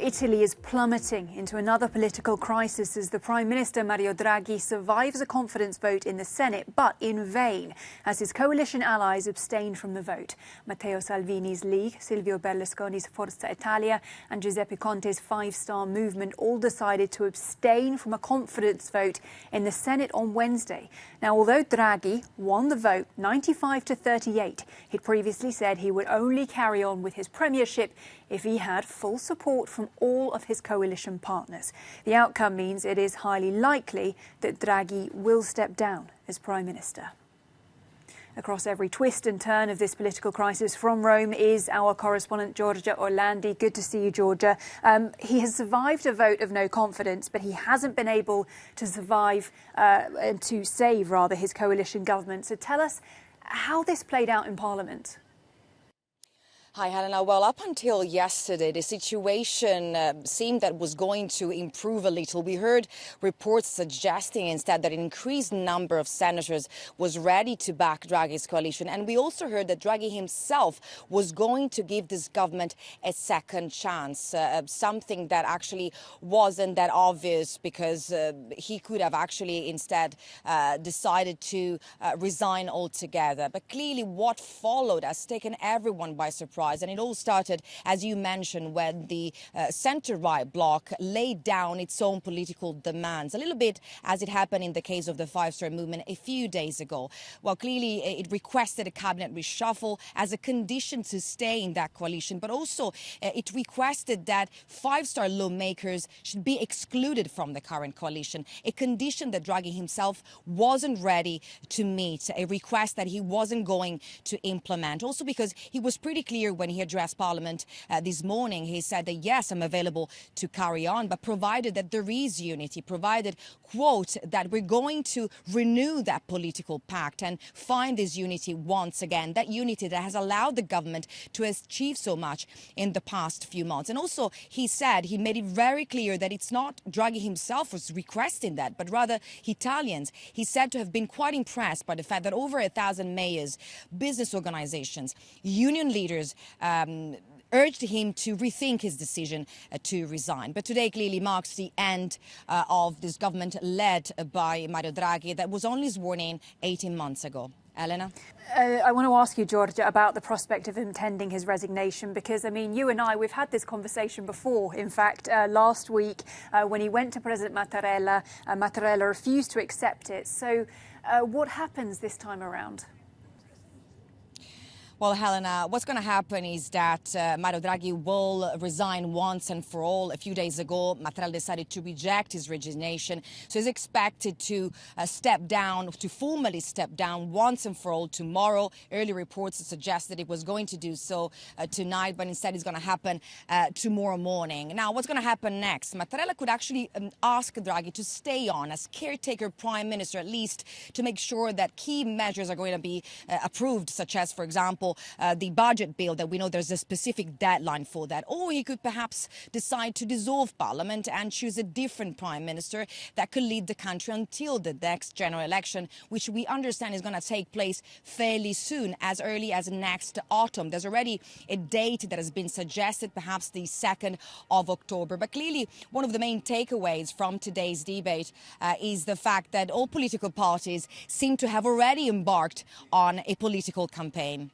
Italy is plummeting into another political crisis as the Prime Minister Mario Draghi survives a confidence vote in the Senate, but in vain, as his coalition allies abstained from the vote. Matteo Salvini's League, Silvio Berlusconi's Forza Italia and Giuseppe Conte's Five Star Movement all decided to abstain from a confidence vote in the Senate on Wednesday. Now, although Draghi won the vote 95 to 38, he'd previously said he would only carry on with his premiership if he had full support from all of his coalition partners. The outcome means it is highly likely that Draghi will step down as Prime Minister. Across every twist and turn of this political crisis from Rome is our correspondent Giorgia Orlandi. Good to see you, Giorgia. He has survived a vote of no confidence, but he hasn't been able to survive and to save, rather, his coalition government. So tell us how this played out in Parliament. Hi, Helena. Well, up until yesterday, the situation seemed that was going to improve a little. We heard reports suggesting instead that an increased number of senators was ready to back Draghi's coalition. And we also heard that Draghi himself was going to give this government a second chance, something that actually wasn't that obvious because he could have actually instead decided to resign altogether. But clearly what followed has taken everyone by surprise. And it all started, as you mentioned, when the centre-right bloc laid down its own political demands, a little bit as it happened in the case of the Five Star Movement a few days ago. Well, clearly it requested a cabinet reshuffle as a condition to stay in that coalition, but also it requested that Five Star lawmakers should be excluded from the current coalition, a condition that Draghi himself wasn't ready to meet, a request that he wasn't going to implement. Also because he was pretty clear when he addressed Parliament this morning. He said that, yes, I'm available to carry on, but provided that there is unity, provided, quote, that we're going to renew that political pact and find this unity once again, that unity that has allowed the government to achieve so much in the past few months. And also, he said, he made it very clear that it's not Draghi himself who's requesting that, but rather Italians. He said to have been quite impressed by the fact that over 1,000 mayors, business organizations, union leaders urged him to rethink his decision to resign. But today clearly marks the end of this government led by Mario Draghi that was only sworn in 18 months ago. Elena? I want to ask you, Giorgia, about the prospect of him tending his resignation, because, I mean, you and I, we've had this conversation before. In fact, last week, when he went to President Mattarella, Mattarella refused to accept it. So what happens this time around? Well, Helena, what's going to happen is that Mario Draghi will resign once and for all. A few days ago, Mattarella decided to reject his resignation. So he's expected to step down, to formally step down once and for all tomorrow. Early reports suggest that it was going to do so tonight, but instead it's going to happen tomorrow morning. Now, what's going to happen next? Mattarella could actually ask Draghi to stay on as caretaker prime minister, at least to make sure that key measures are going to be approved, such as, for example, the budget bill, that we know there's a specific deadline for that. Or he could perhaps decide to dissolve Parliament and choose a different prime minister that could lead the country until the next general election, which we understand is going to take place fairly soon, as early as next autumn. There's already a date that has been suggested, perhaps the 2nd of October. But clearly, one of the main takeaways from today's debate is the fact that all political parties seem to have already embarked on a political campaign.